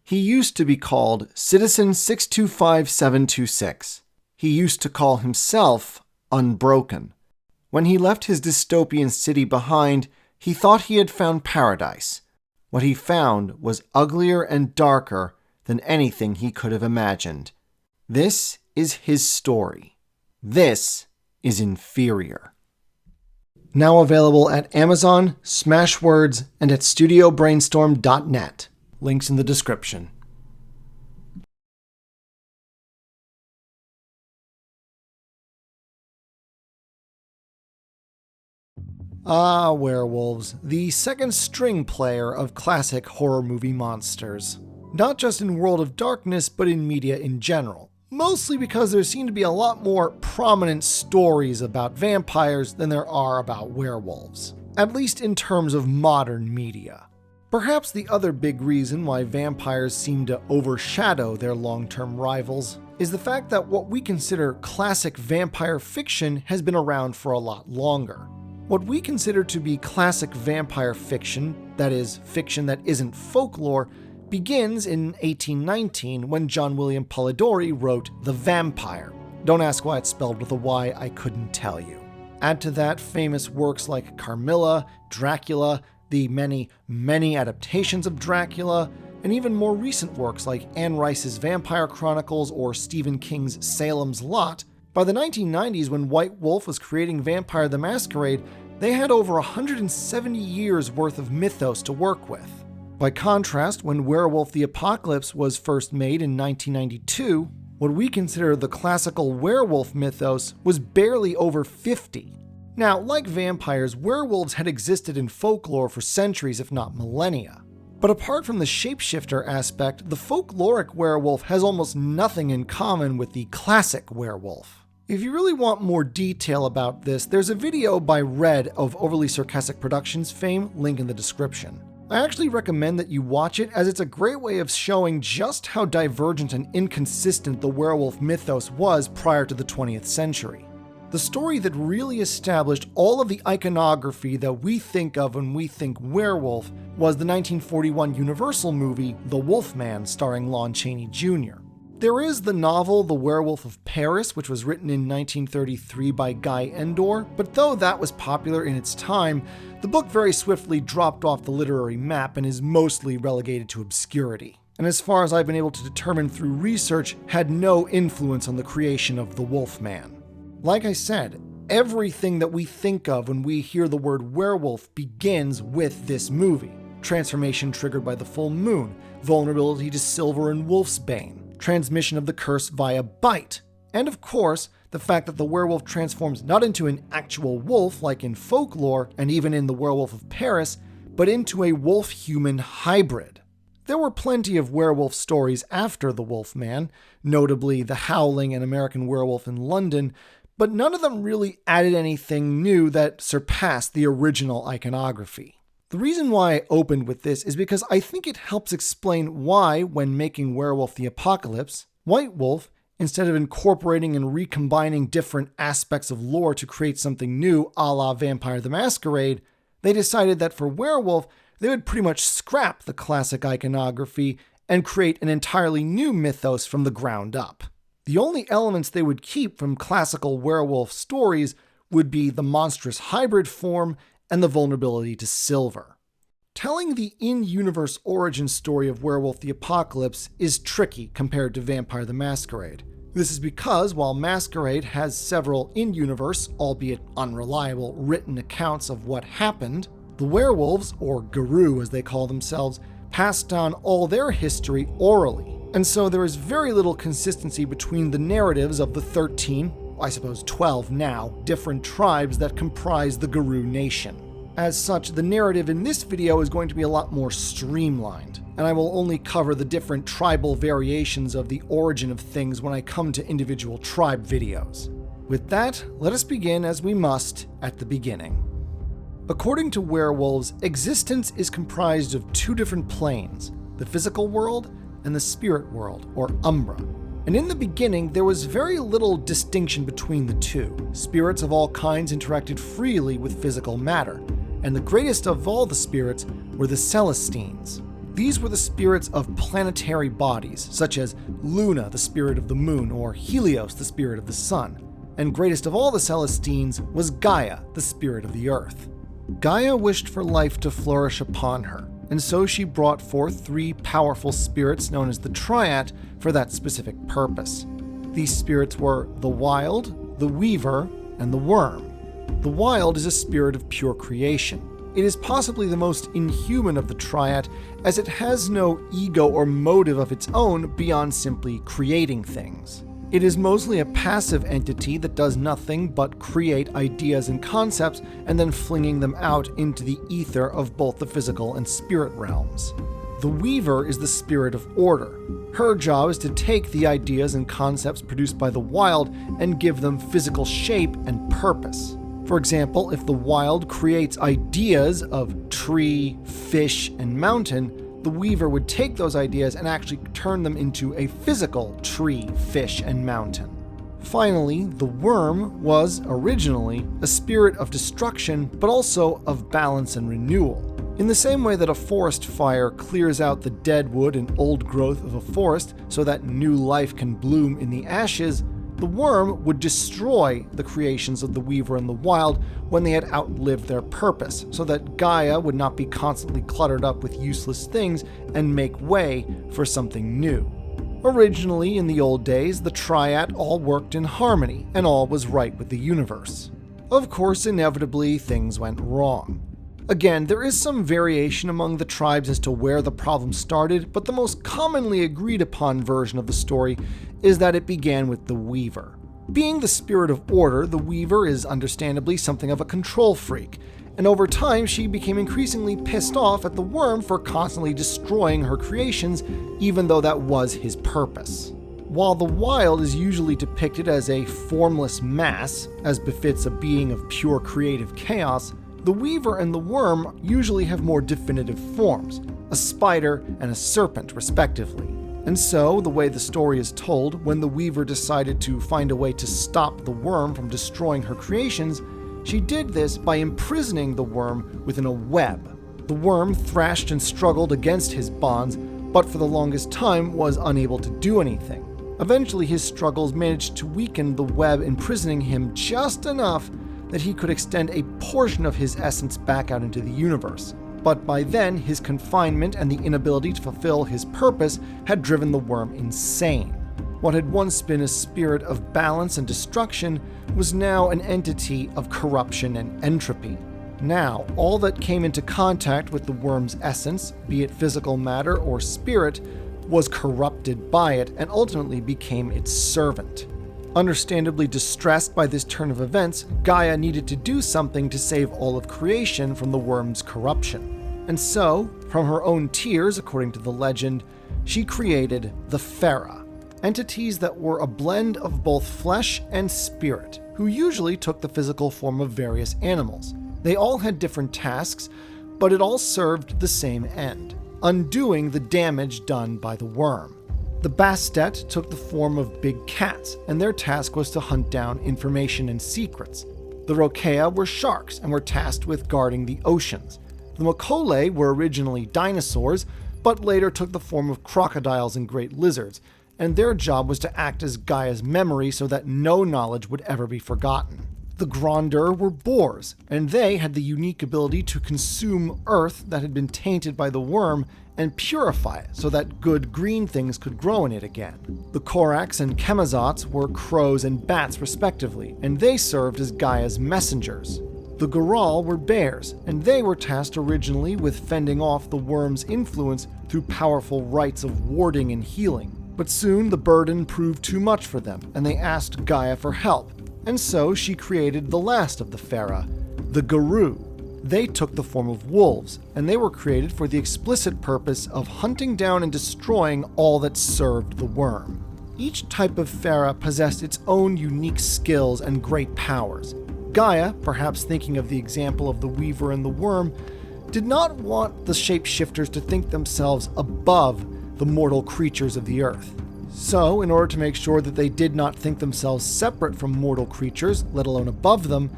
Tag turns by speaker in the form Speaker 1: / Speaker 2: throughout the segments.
Speaker 1: He used to be called Citizen 625726. He used to call himself Unbroken. When he left his dystopian city behind, he thought he had found paradise. What he found was uglier and darker than anything he could have imagined. This is his story. This is Inferior. Now available at Amazon, Smashwords, and at studiobrainstorm.net. Links in the description. Ah, werewolves, the second string player of classic horror movie monsters. Not just in World of Darkness, but in media in general. Mostly because there seem to be a lot more prominent stories about vampires than there are about werewolves. At least in terms of modern media. Perhaps the other big reason why vampires seem to overshadow their long-term rivals is the fact that what we consider classic vampire fiction has been around for a lot longer. What we consider to be classic vampire fiction, that is, fiction that isn't folklore, begins in 1819 when John William Polidori wrote The Vampire. Don't ask why it's spelled with a Y, I couldn't tell you. Add to that famous works like Carmilla, Dracula, the many, many adaptations of Dracula, and even more recent works like Anne Rice's Vampire Chronicles or Stephen King's Salem's Lot. By the 1990s, when White Wolf was creating Vampire the Masquerade, they had over 170 years worth of mythos to work with. By contrast, when Werewolf the Apocalypse was first made in 1992, what we consider the classical werewolf mythos was barely over 50. Now, like vampires, werewolves had existed in folklore for centuries, if not millennia. But apart from the shapeshifter aspect, the folkloric werewolf has almost nothing in common with the classic werewolf. If you really want more detail about this, there's a video by Red of Overly Sarcastic Productions fame, link in the description. I actually recommend that you watch it, as it's a great way of showing just how divergent and inconsistent the werewolf mythos was prior to the 20th century. The story that really established all of the iconography that we think of when we think werewolf was the 1941 Universal movie The Wolfman, starring Lon Chaney Jr. There is the novel The Werewolf of Paris, which was written in 1933 by Guy Endore, but though that was popular in its time, the book very swiftly dropped off the literary map and is mostly relegated to obscurity. And as far as I've been able to determine through research, had no influence on the creation of the Wolfman. Like I said, everything that we think of when we hear the word werewolf begins with this movie. Transformation triggered by the full moon, vulnerability to silver and wolfsbane, transmission of the curse via bite, and of course, the fact that the werewolf transforms not into an actual wolf like in folklore and even in The Werewolf of Paris, but into a wolf-human hybrid. There were plenty of werewolf stories after The Wolfman, notably The Howling and American Werewolf in London, but none of them really added anything new that surpassed the original iconography. The reason why I opened with this is because I think it helps explain why, when making Werewolf the Apocalypse, White Wolf, instead of incorporating and recombining different aspects of lore to create something new a la Vampire the Masquerade, they decided that for Werewolf, they would pretty much scrap the classic iconography and create an entirely new mythos from the ground up. The only elements they would keep from classical werewolf stories would be the monstrous hybrid form and the vulnerability to silver. Telling the in-universe origin story of Werewolf the Apocalypse is tricky compared to Vampire the Masquerade. This is because while Masquerade has several in-universe, albeit unreliable, written accounts of what happened, the werewolves, or Garou as they call themselves, passed down all their history orally. And so there is very little consistency between the narratives of the 13, I suppose 12 now, different tribes that comprise the Garou nation. As such, the narrative in this video is going to be a lot more streamlined, and I will only cover the different tribal variations of the origin of things when I come to individual tribe videos. With that, let us begin as we must at the beginning. According to werewolves, existence is comprised of two different planes, the physical world and the spirit world, or Umbra. And in the beginning, there was very little distinction between the two. Spirits of all kinds interacted freely with physical matter, and the greatest of all the spirits were the Celestines. These were the spirits of planetary bodies, such as Luna, the spirit of the moon, or Helios, the spirit of the sun. And greatest of all the Celestines was Gaia, the spirit of the earth. Gaia wished for life to flourish upon her, and so she brought forth 3 powerful spirits known as the Triad for that specific purpose. These spirits were the Wild, the Weaver, and the Worm. The Wild is a spirit of pure creation. It is possibly the most inhuman of the Triad, as it has no ego or motive of its own beyond simply creating things. It is mostly a passive entity that does nothing but create ideas and concepts and then flinging them out into the ether of both the physical and spirit realms. The Weaver is the spirit of order. Her job is to take the ideas and concepts produced by the Wild and give them physical shape and purpose. For example, if the Wild creates ideas of tree, fish, and mountain, the Weaver would take those ideas and actually turn them into a physical tree, fish, and mountain. Finally, the Worm was originally a spirit of destruction, but also of balance and renewal. In the same way that a forest fire clears out the dead wood and old growth of a forest so that new life can bloom in the ashes, the Worm would destroy the creations of the Weaver and the Wild when they had outlived their purpose, so that Gaia would not be constantly cluttered up with useless things and make way for something new. Originally, in the old days, the Triad all worked in harmony, and all was right with the universe. Of course, inevitably, things went wrong. Again, there is some variation among the tribes as to where the problem started, but the most commonly agreed upon version of the story is that it began with the Weaver. Being the spirit of order, the Weaver is understandably something of a control freak, and over time she became increasingly pissed off at the Worm for constantly destroying her creations, even though that was his purpose. While the Wild is usually depicted as a formless mass, as befits a being of pure creative chaos, the Weaver and the Worm usually have more definitive forms, a spider and a serpent respectively. And so, the way the story is told, when the Weaver decided to find a way to stop the Worm from destroying her creations, she did this by imprisoning the Worm within a web. The Worm thrashed and struggled against his bonds, but for the longest time was unable to do anything. Eventually, his struggles managed to weaken the web imprisoning him just enough that he could extend a portion of his essence back out into the universe. But by then, his confinement and the inability to fulfill his purpose had driven the Worm insane. What had once been a spirit of balance and destruction was now an entity of corruption and entropy. Now, all that came into contact with the Worm's essence, be it physical matter or spirit, was corrupted by it and ultimately became its servant. Understandably distressed by this turn of events, Gaia needed to do something to save all of creation from the Worm's corruption. And so, from her own tears, according to the legend, she created the Fera, entities that were a blend of both flesh and spirit, who usually took the physical form of various animals. They all had different tasks, but it all served the same end, undoing the damage done by the Worm. The Bastet took the form of big cats, and their task was to hunt down information and secrets. The Rokea were sharks and were tasked with guarding the oceans. The Makole were originally dinosaurs, but later took the form of crocodiles and great lizards, and their job was to act as Gaia's memory so that no knowledge would ever be forgotten. The Gronder were boars, and they had the unique ability to consume earth that had been tainted by the Worm and purify it so that good green things could grow in it again. The Koraks and Chemazots were crows and bats respectively, and they served as Gaia's messengers. The Goral were bears, and they were tasked originally with fending off the Worm's influence through powerful rites of warding and healing. But soon the burden proved too much for them, and they asked Gaia for help. And so she created the last of the Fera, the Garou. They took the form of wolves, and they were created for the explicit purpose of hunting down and destroying all that served the Worm. Each type of Fera possessed its own unique skills and great powers. Gaia, perhaps thinking of the example of the Weaver and the Worm, did not want the shapeshifters to think themselves above the mortal creatures of the earth. So, in order to make sure that they did not think themselves separate from mortal creatures, let alone above them,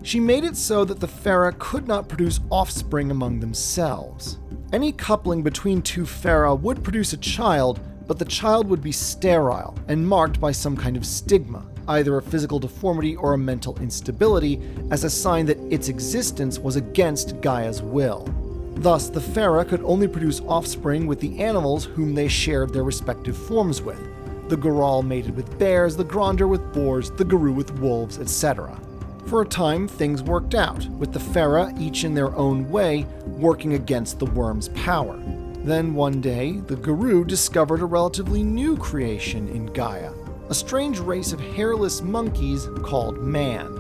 Speaker 1: she made it so that the Fera could not produce offspring among themselves. Any coupling between two Fera would produce a child, but the child would be sterile and marked by some kind of stigma, either a physical deformity or a mental instability, as a sign that its existence was against Gaia's will. Thus, the Fera could only produce offspring with the animals whom they shared their respective forms with. The Goral mated with bears, the Gronder with boars, the Garou with wolves, etc. For a time, things worked out, with the Fera, each in their own way, working against the worm's power. Then one day, the Garou discovered a relatively new creation in Gaia, a strange race of hairless monkeys called Man.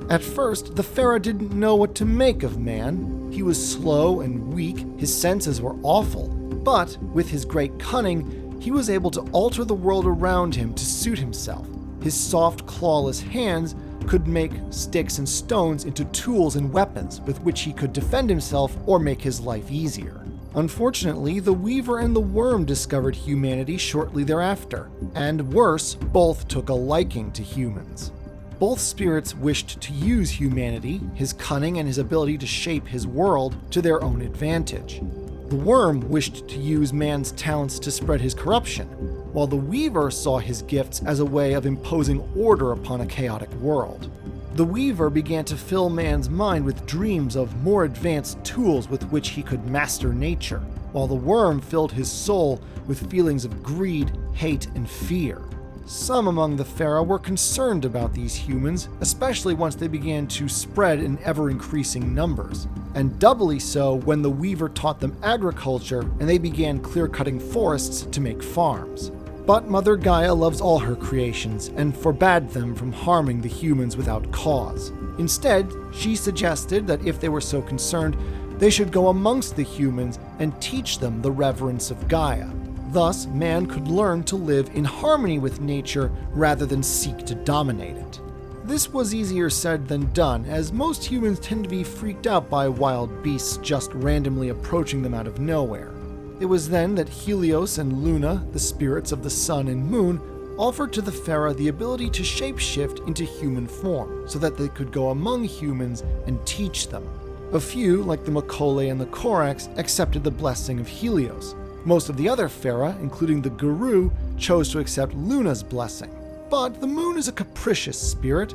Speaker 1: At first, the Fera didn't know what to make of Man. He was slow and weak, his senses were awful, but with his great cunning, he was able to alter the world around him to suit himself. His soft, clawless hands could make sticks and stones into tools and weapons with which he could defend himself or make his life easier. Unfortunately, the Weaver and the Worm discovered humanity shortly thereafter, and worse, both took a liking to humans. Both spirits wished to use humanity, his cunning and his ability to shape his world, to their own advantage. The Worm wished to use man's talents to spread his corruption, while the Weaver saw his gifts as a way of imposing order upon a chaotic world. The Weaver began to fill man's mind with dreams of more advanced tools with which he could master nature, while the Worm filled his soul with feelings of greed, hate, and fear. Some among the Fera were concerned about these humans, especially once they began to spread in ever-increasing numbers, and doubly so when the Weaver taught them agriculture and they began clear-cutting forests to make farms. But Mother Gaia loves all her creations and forbade them from harming the humans without cause. Instead, she suggested that if they were so concerned, they should go amongst the humans and teach them the reverence of Gaia. Thus, man could learn to live in harmony with nature rather than seek to dominate it. This was easier said than done, as most humans tend to be freaked out by wild beasts just randomly approaching them out of nowhere. It was then that Helios and Luna, the spirits of the sun and moon, offered to the Fera the ability to shapeshift into human form, so that they could go among humans and teach them. A few, like the Makole and the Corax, accepted the blessing of Helios. Most of the other Fera, including the Garou, chose to accept Luna's blessing. But the moon is a capricious spirit,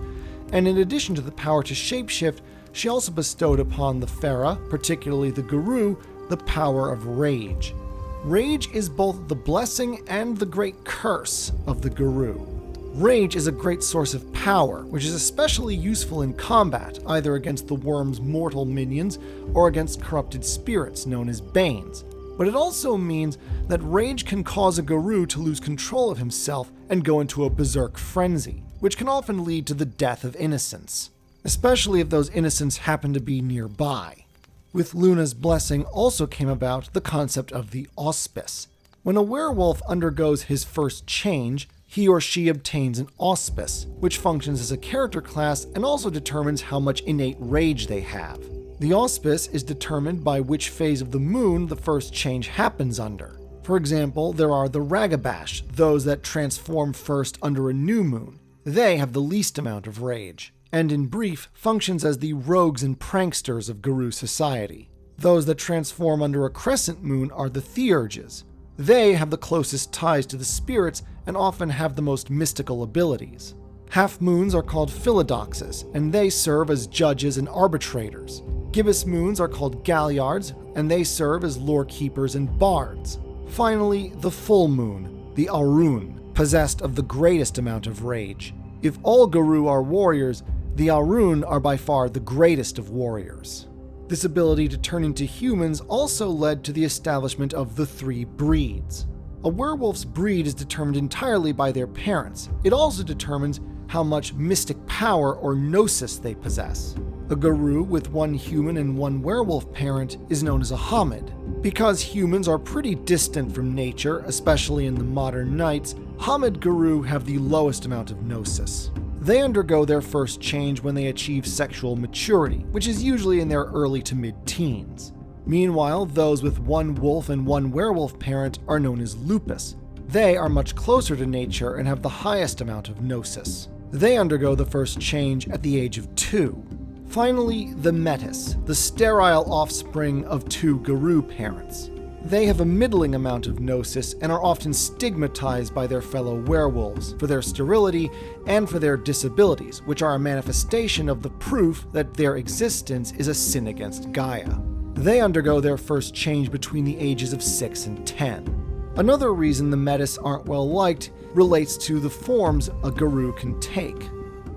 Speaker 1: and in addition to the power to shapeshift, she also bestowed upon the Fera, particularly the Garou, the power of rage. Rage is both the blessing and the great curse of the Garou. Rage is a great source of power, which is especially useful in combat, either against the worm's mortal minions or against corrupted spirits known as Banes. But it also means that rage can cause a Garou to lose control of himself and go into a berserk frenzy, which can often lead to the death of innocents, especially if those innocents happen to be nearby. With Luna's blessing also came about the concept of the auspice. When a werewolf undergoes his first change, he or she obtains an auspice, which functions as a character class and also determines how much innate rage they have. The auspice is determined by which phase of the moon the first change happens under. For example, there are the Ragabash, those that transform first under a new moon. They have the least amount of rage, and in brief, functions as the rogues and pranksters of Garou society. Those that transform under a crescent moon are the Theurges. They have the closest ties to the spirits and often have the most mystical abilities. Half-moons are called Philodoxes, and they serve as judges and arbitrators. Gibbous moons are called Galliards, and they serve as lore keepers and bards. Finally, the full moon, the Aurun, possessed of the greatest amount of rage. If all Garou are warriors, the Aurun are by far the greatest of warriors. This ability to turn into humans also led to the establishment of the three breeds. A werewolf's breed is determined entirely by their parents. It also determines how much mystic power or gnosis they possess. A Garou with one human and one werewolf parent is known as a Homid. Because humans are pretty distant from nature, especially in the modern nights, Homid Garou have the lowest amount of gnosis. They undergo their first change when they achieve sexual maturity, which is usually in their early to mid-teens. Meanwhile, those with one wolf and one werewolf parent are known as Lupus. They are much closer to nature and have the highest amount of gnosis. They undergo the first change at the age of 2. Finally, the Metis, the sterile offspring of two Garou parents. They have a middling amount of gnosis and are often stigmatized by their fellow werewolves for their sterility and for their disabilities, which are a manifestation of the proof that their existence is a sin against Gaia. They undergo their first change between the ages of 6 and 10. Another reason the Metis aren't well liked relates to the forms a Garou can take.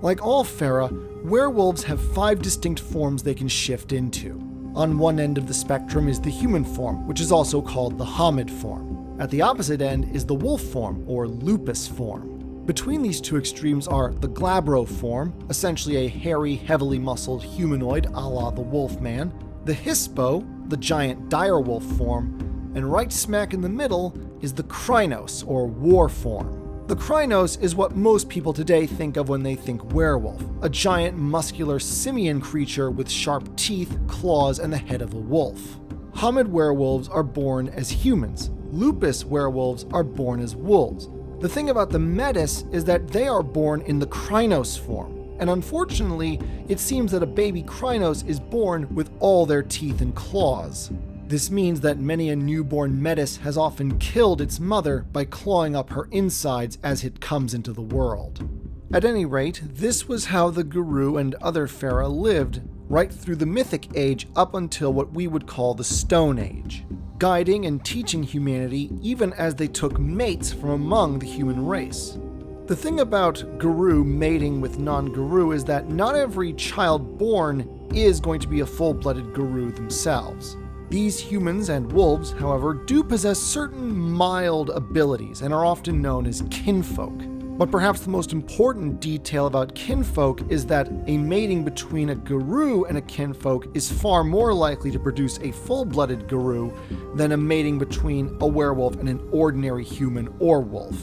Speaker 1: Like all Fera, werewolves have 5 distinct forms they can shift into. On one end of the spectrum is the human form, which is also called the Homid form. At the opposite end is the wolf form, or lupus form. Between these two extremes are the glabro form, essentially a hairy, heavily muscled humanoid a la the Wolfman, the hispo, the giant direwolf form, and right smack in the middle is the krynos, or war form. The krynos is what most people today think of when they think werewolf, a giant muscular simian creature with sharp teeth, claws, and the head of a wolf. Homid werewolves are born as humans. Lupus werewolves are born as wolves. The thing about the Metis is that they are born in the krynos form, and unfortunately, it seems that a baby krynos is born with all their teeth and claws. This means that many a newborn Metis has often killed its mother by clawing up her insides as it comes into the world. At any rate, this was how the Garou and other Fera lived right through the Mythic Age up until what we would call the Stone Age, guiding and teaching humanity even as they took mates from among the human race. The thing about Garou mating with non-Garou is that not every child born is going to be a full-blooded Garou themselves. These humans and wolves, however, do possess certain mild abilities and are often known as kinfolk. But perhaps the most important detail about kinfolk is that a mating between a Garou and a kinfolk is far more likely to produce a full-blooded Garou than a mating between a werewolf and an ordinary human or wolf.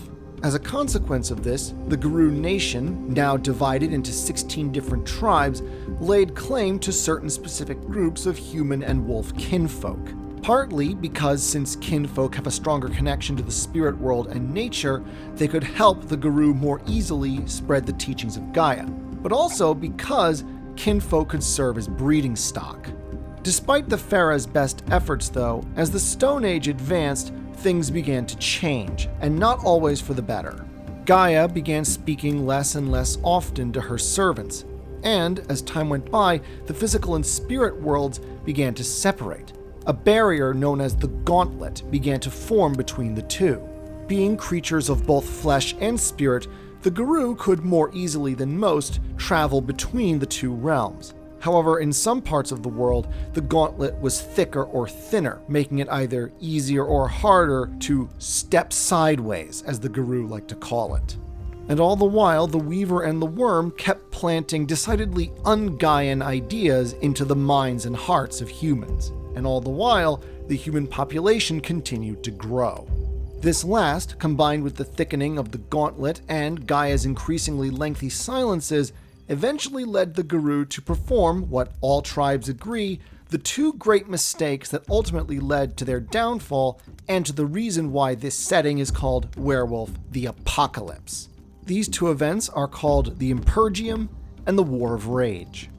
Speaker 1: As a consequence of this, the Garou nation, now divided into 16 different tribes, laid claim to certain specific groups of human and wolf kinfolk. Partly because since kinfolk have a stronger connection to the spirit world and nature, they could help the Garou more easily spread the teachings of Gaia, but also because kinfolk could serve as breeding stock. Despite the Fera's best efforts though, as the Stone Age advanced, things began to change, and not always for the better. Gaia began speaking less and less often to her servants, and as time went by, the physical and spirit worlds began to separate. A barrier known as the Gauntlet began to form between the two. Being creatures of both flesh and spirit, the Garou could more easily than most travel between the two realms. However, in some parts of the world, the gauntlet was thicker or thinner, making it either easier or harder to step sideways, as the Garou like to call it. And all the while, the Weaver and the Worm kept planting decidedly un-Gaian ideas into the minds and hearts of humans. And all the while, the human population continued to grow. This last, combined with the thickening of the gauntlet and Gaia's increasingly lengthy silences, eventually led the Garou to perform what all tribes agree the two great mistakes that ultimately led to their downfall and to the reason why this setting is called Werewolf the Apocalypse. These two events are called the Impergium and the War of Rage.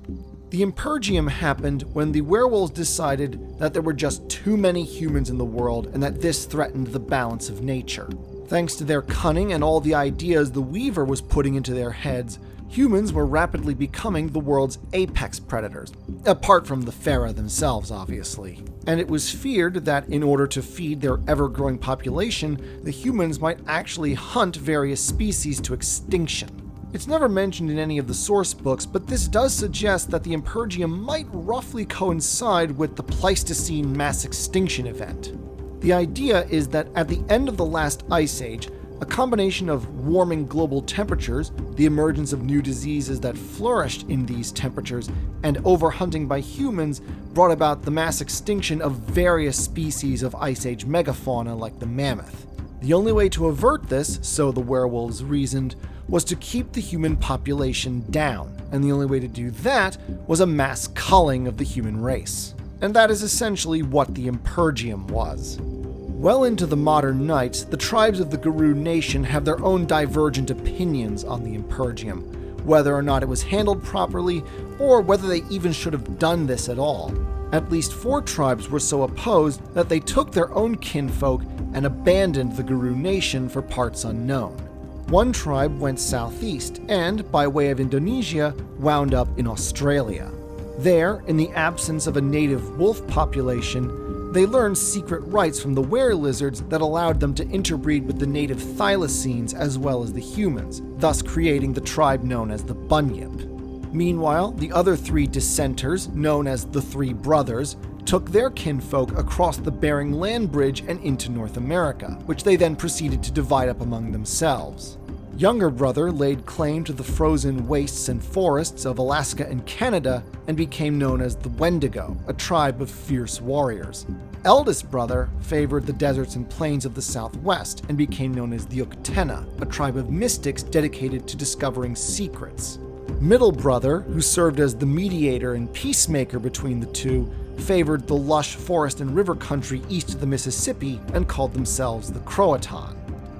Speaker 1: The Impergium happened when the werewolves decided that there were just too many humans in the world and that this threatened the balance of nature. Thanks to their cunning and all the ideas the Weaver was putting into their heads, humans were rapidly becoming the world's apex predators, apart from the Fera themselves, obviously. And it was feared that in order to feed their ever-growing population, the humans might actually hunt various species to extinction. It's never mentioned in any of the source books, but this does suggest that the Impergium might roughly coincide with the Pleistocene mass extinction event. The idea is that at the end of the last ice age, a combination of warming global temperatures, the emergence of new diseases that flourished in these temperatures, and overhunting by humans brought about the mass extinction of various species of Ice Age megafauna like the mammoth. The only way to avert this, so the werewolves reasoned, was to keep the human population down, and the only way to do that was a mass culling of the human race. And that is essentially what the Impergium was. Well into the modern night, the tribes of the Garou nation have their own divergent opinions on the Impergium, whether or not it was handled properly, or whether they even should have done this at all. At least 4 tribes were so opposed that they took their own kinfolk and abandoned the Guru nation for parts unknown. One tribe went southeast and, by way of Indonesia, wound up in Australia. There, in the absence of a native wolf population, they learned secret rites from the were-lizards that allowed them to interbreed with the native thylacines as well as the humans, thus creating the tribe known as the Bunyip. Meanwhile, the other 3 dissenters, known as the 3 Brothers, took their kinfolk across the Bering Land Bridge and into North America, which they then proceeded to divide up among themselves. Younger brother laid claim to the frozen wastes and forests of Alaska and Canada and became known as the Wendigo, a tribe of fierce warriors. Eldest brother favored the deserts and plains of the Southwest and became known as the Uktena, a tribe of mystics dedicated to discovering secrets. Middle brother, who served as the mediator and peacemaker between the two, favored the lush forest and river country east of the Mississippi and called themselves the Croatan.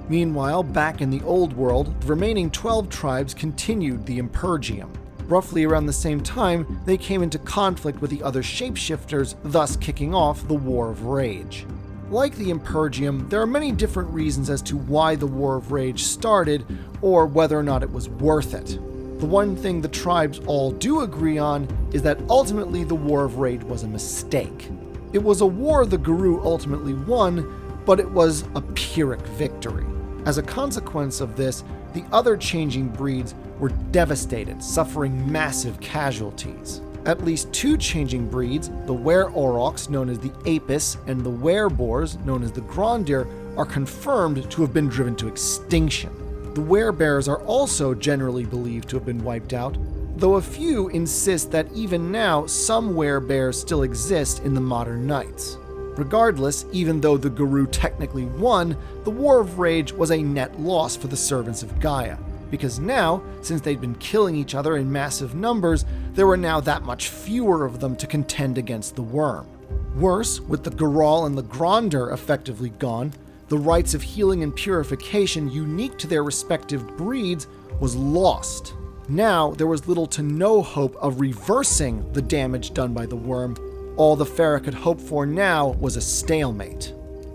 Speaker 1: Meanwhile, back in the Old World, the remaining 12 tribes continued the Impergium. Roughly around the same time, they came into conflict with the other shapeshifters, thus kicking off the War of Rage. Like the Impergium, there are many different reasons as to why the War of Rage started, or whether or not it was worth it. The one thing the tribes all do agree on is that ultimately the War of Rage was a mistake. It was a war the Guru ultimately won, but it was a Pyrrhic victory. As a consequence of this, the other changing breeds were devastated, suffering massive casualties. At least 2 changing breeds, the Were-Aurochs known as the Apis and the Were-Boars known as the Grondir, are confirmed to have been driven to extinction. The Were-Bears are also generally believed to have been wiped out, though a few insist that even now some Were-Bears still exist in the modern Knights. Regardless, even though the Guru technically won, the War of Rage was a net loss for the servants of Gaia, because now, since they'd been killing each other in massive numbers, there were now that much fewer of them to contend against the worm. Worse, with the Goral and the Grondir effectively gone, the rites of healing and purification unique to their respective breeds was lost. Now, there was little to no hope of reversing the damage done by the worm. All the Pharaoh could hope for now was a stalemate.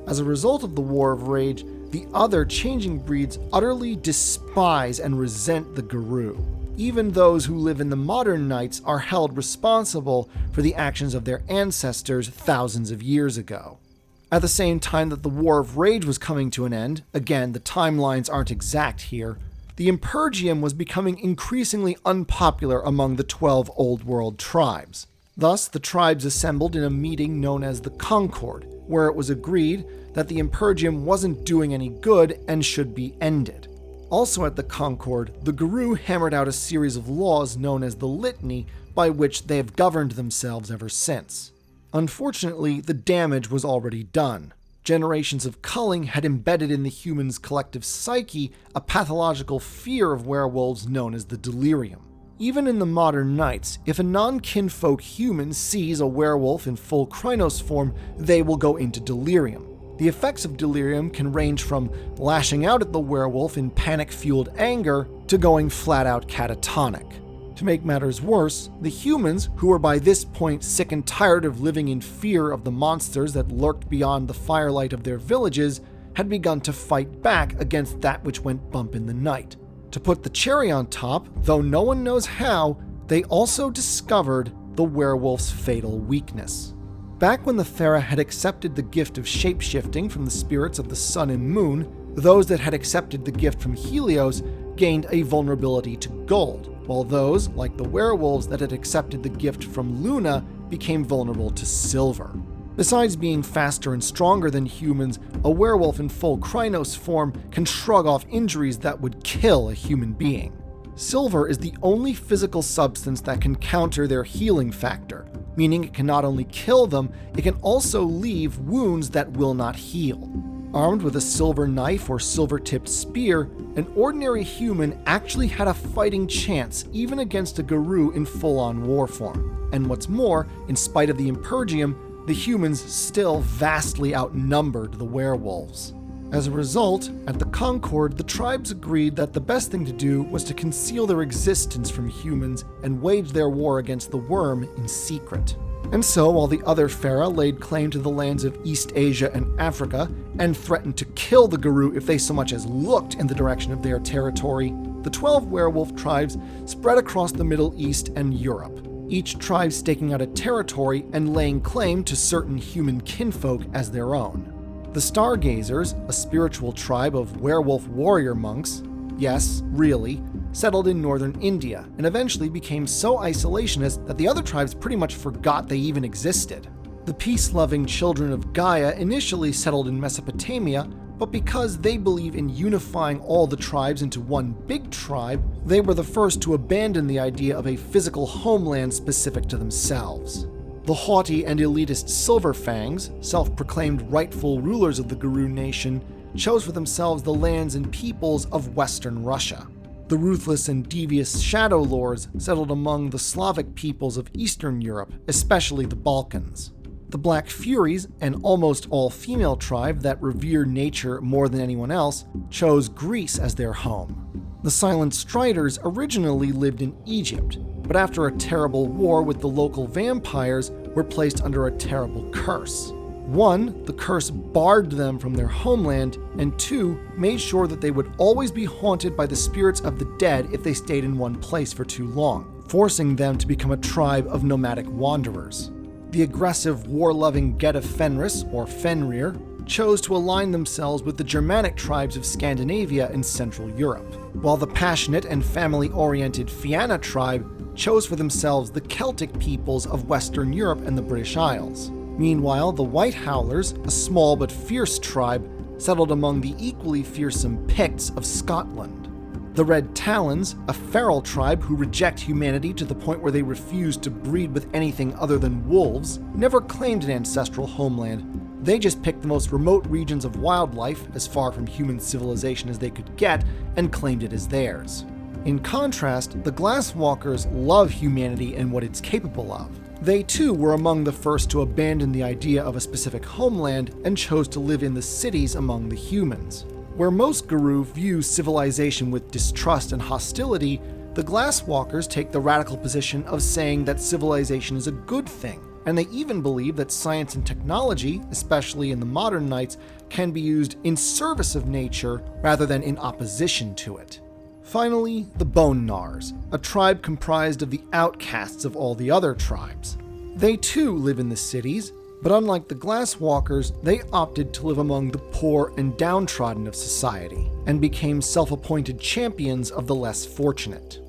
Speaker 1: As a result of the War of Rage, the other changing breeds utterly despise and resent the Guru. Even those who live in the modern Knights are held responsible for the actions of their ancestors thousands of years ago. At the same time that the War of Rage was coming to an end, again, the timelines aren't exact here, the Impergium was becoming increasingly unpopular among the 12 Old World tribes. Thus, the tribes assembled in a meeting known as the Concord, where it was agreed that the Impergium wasn't doing any good and should be ended. Also at the Concord, the Guru hammered out a series of laws known as the Litany, by which they have governed themselves ever since. Unfortunately, the damage was already done. Generations of culling had embedded in the humans' collective psyche a pathological fear of werewolves known as the delirium. Even in the modern Knights, if a non-kinfolk human sees a werewolf in full Krynos form, they will go into delirium. The effects of delirium can range from lashing out at the werewolf in panic-fueled anger to going flat-out catatonic. To make matters worse, the humans, who were by this point sick and tired of living in fear of the monsters that lurked beyond the firelight of their villages, had begun to fight back against that which went bump in the night. To put the cherry on top, though no one knows how, they also discovered the werewolf's fatal weakness. Back when the Thera had accepted the gift of shapeshifting from the spirits of the sun and moon, those that had accepted the gift from Helios gained a vulnerability to gold, while those, like the werewolves that had accepted the gift from Luna, became vulnerable to silver. Besides being faster and stronger than humans, a werewolf in full Krynos form can shrug off injuries that would kill a human being. Silver is the only physical substance that can counter their healing factor, meaning it can not only kill them, it can also leave wounds that will not heal. Armed with a silver knife or silver-tipped spear, an ordinary human actually had a fighting chance even against a Guru in full-on war form. And what's more, in spite of the Impergium, the humans still vastly outnumbered the werewolves. As a result, at the Concord, the tribes agreed that the best thing to do was to conceal their existence from humans and wage their war against the worm in secret. And so, while the other Pharaoh laid claim to the lands of East Asia and Africa, and threatened to kill the Garou if they so much as looked in the direction of their territory, the 12 werewolf tribes spread across the Middle East and Europe, each tribe staking out a territory and laying claim to certain human kinfolk as their own. The Stargazers, a spiritual tribe of werewolf warrior monks, yes, really, settled in northern India and eventually became so isolationist that the other tribes pretty much forgot they even existed. The peace-loving children of Gaia initially settled in Mesopotamia, but because they believe in unifying all the tribes into one big tribe, they were the first to abandon the idea of a physical homeland specific to themselves. The haughty and elitist Silverfangs, self-proclaimed rightful rulers of the Garou nation, chose for themselves the lands and peoples of Western Russia. The ruthless and devious Shadow Lords settled among the Slavic peoples of Eastern Europe, especially the Balkans. The Black Furies, an almost all-female tribe that revere nature more than anyone else, chose Greece as their home. The Silent Striders originally lived in Egypt, but after a terrible war with the local vampires, were placed under a terrible curse. 1, the curse barred them from their homeland, and 2, made sure that they would always be haunted by the spirits of the dead if they stayed in one place for too long, forcing them to become a tribe of nomadic wanderers. The aggressive, war-loving Get of Fenris, or Fenrir, chose to align themselves with the Germanic tribes of Scandinavia and Central Europe, while the passionate and family-oriented Fianna tribe chose for themselves the Celtic peoples of Western Europe and the British Isles. Meanwhile, the White Howlers, a small but fierce tribe, settled among the equally fearsome Picts of Scotland. The Red Talons, a feral tribe who reject humanity to the point where they refuse to breed with anything other than wolves, never claimed an ancestral homeland. They just picked the most remote regions of wildlife, as far from human civilization as they could get, and claimed it as theirs. In contrast, the Glasswalkers love humanity and what it's capable of. They too were among the first to abandon the idea of a specific homeland and chose to live in the cities among the humans. Where most Garou view civilization with distrust and hostility, the Glasswalkers take the radical position of saying that civilization is a good thing, and they even believe that science and technology, especially in the modern nights, can be used in service of nature rather than in opposition to it. Finally, the Bone Gnars, a tribe comprised of the outcasts of all the other tribes. They too live in the cities, but unlike the Glasswalkers, they opted to live among the poor and downtrodden of society, and became self-appointed champions of the less fortunate.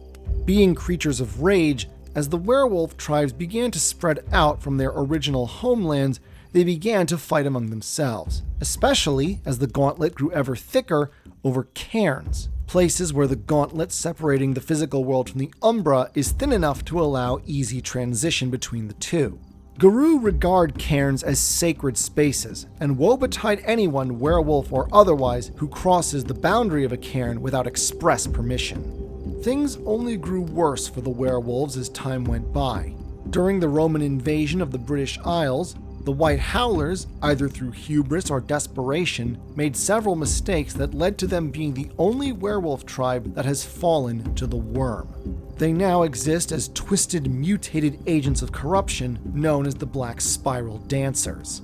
Speaker 1: Being creatures of rage, as the werewolf tribes began to spread out from their original homelands, they began to fight among themselves, especially as the gauntlet grew ever thicker over cairns, places where the gauntlet separating the physical world from the Umbra is thin enough to allow easy transition between the two. Garou regard cairns as sacred spaces, and woe betide anyone, werewolf or otherwise, who crosses the boundary of a cairn without express permission. Things only grew worse for the werewolves as time went by. During the Roman invasion of the British Isles, the White Howlers, either through hubris or desperation, made several mistakes that led to them being the only werewolf tribe that has fallen to the worm. They now exist as twisted, mutated agents of corruption known as the Black Spiral Dancers.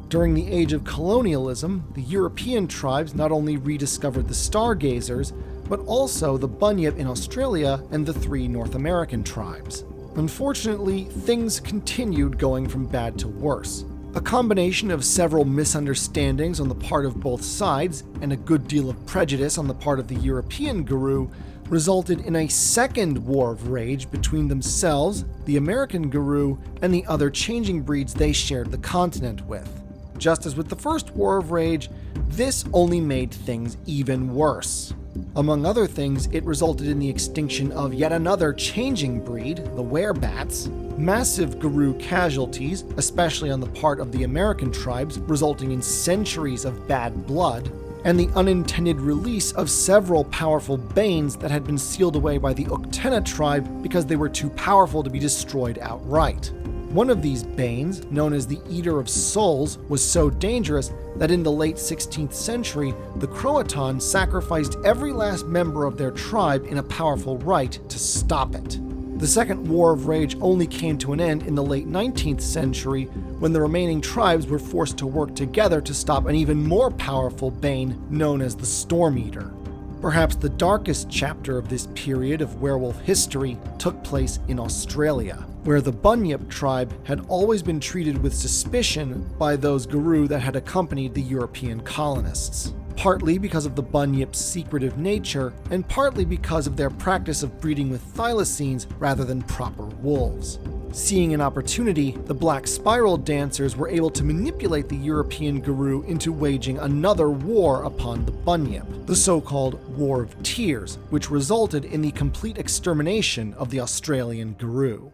Speaker 1: During the age of colonialism, the European tribes not only rediscovered the Stargazers, but also the Bunyip in Australia and the 3 North American tribes. Unfortunately, things continued going from bad to worse. A combination of several misunderstandings on the part of both sides and a good deal of prejudice on the part of the European Garou resulted in a second war of rage between themselves, the American Garou, and the other changing breeds they shared the continent with. Just as with the first war of rage, this only made things even worse. Among other things, it resulted in the extinction of yet another changing breed, the werebats, massive Garou casualties, especially on the part of the American tribes, resulting in centuries of bad blood, and the unintended release of several powerful Banes that had been sealed away by the Uktena tribe because they were too powerful to be destroyed outright. One of these Banes, known as the Eater of Souls, was so dangerous that in the late 16th century, the Croatan sacrificed every last member of their tribe in a powerful rite to stop it. The Second War of Rage only came to an end in the late 19th century when the remaining tribes were forced to work together to stop an even more powerful Bane known as the Storm Eater. Perhaps the darkest chapter of this period of werewolf history took place in Australia, where the Bunyip tribe had always been treated with suspicion by those Garou that had accompanied the European colonists. Partly because of the Bunyip's secretive nature, and partly because of their practice of breeding with thylacines rather than proper wolves. Seeing an opportunity, the Black Spiral Dancers were able to manipulate the European Garou into waging another war upon the Bunyip, the so-called War of Tears, which resulted in the complete extermination of the Australian Garou.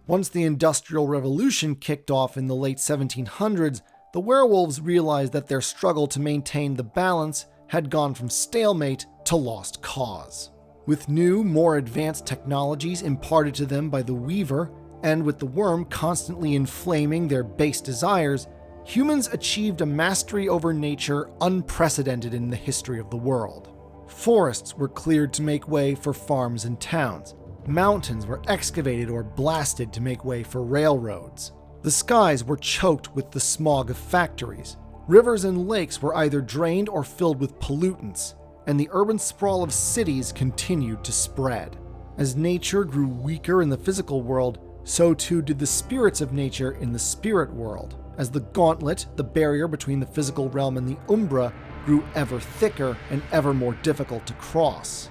Speaker 1: Once the Industrial Revolution kicked off in the late 1700s, the werewolves realized that their struggle to maintain the balance had gone from stalemate to lost cause. With new, more advanced technologies imparted to them by the Weaver, and with the worm constantly inflaming their base desires, humans achieved a mastery over nature unprecedented in the history of the world. Forests were cleared to make way for farms and towns. Mountains were excavated or blasted to make way for railroads. The skies were choked with the smog of factories. Rivers and lakes were either drained or filled with pollutants, and the urban sprawl of cities continued to spread. As nature grew weaker in the physical world, so too did the spirits of nature in the spirit world, as the gauntlet, the barrier between the physical realm and the Umbra, grew ever thicker and ever more difficult to cross.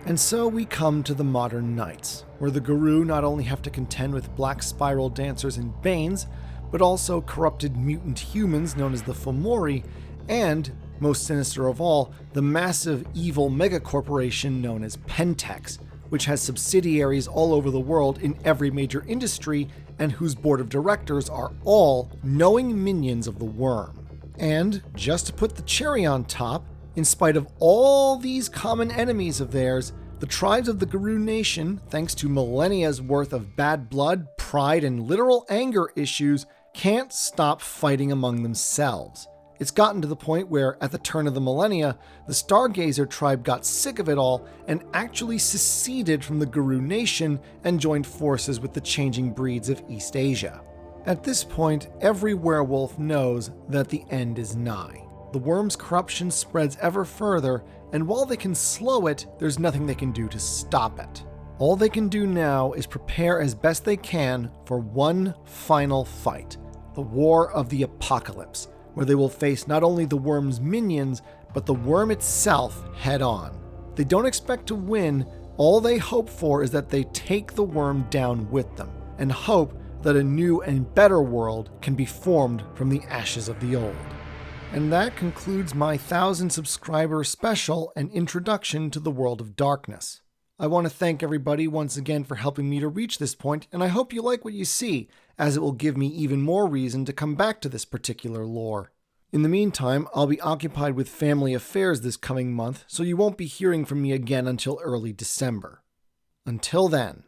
Speaker 1: And so we come to the modern nights, where the Garou not only have to contend with Black Spiral Dancers and Banes, but also corrupted mutant humans known as the Fomori, and, most sinister of all, the massive evil megacorporation known as Pentex, which has subsidiaries all over the world in every major industry and whose board of directors are all knowing minions of the worm. And, just to put the cherry on top, in spite of all these common enemies of theirs, the tribes of the Garou Nation, thanks to millennia's worth of bad blood, pride, and literal anger issues, can't stop fighting among themselves. It's gotten to the point where, at the turn of the millennia, the Stargazer tribe got sick of it all and actually seceded from the Garou Nation and joined forces with the changing breeds of East Asia. At this point, every werewolf knows that the end is nigh. The worm's corruption spreads ever further, and while they can slow it, there's nothing they can do to stop it. All they can do now is prepare as best they can for one final fight, the War of the Apocalypse, where they will face not only the worm's minions, but the worm itself head on. They don't expect to win, all they hope for is that they take the worm down with them, and hope that a new and better world can be formed from the ashes of the old. And that concludes my 1,000 subscriber special and introduction to the world of darkness. I want to thank everybody once again for helping me to reach this point, and I hope you like what you see, as it will give me even more reason to come back to this particular lore. In the meantime, I'll be occupied with family affairs this coming month, so you won't be hearing from me again until early December. Until then.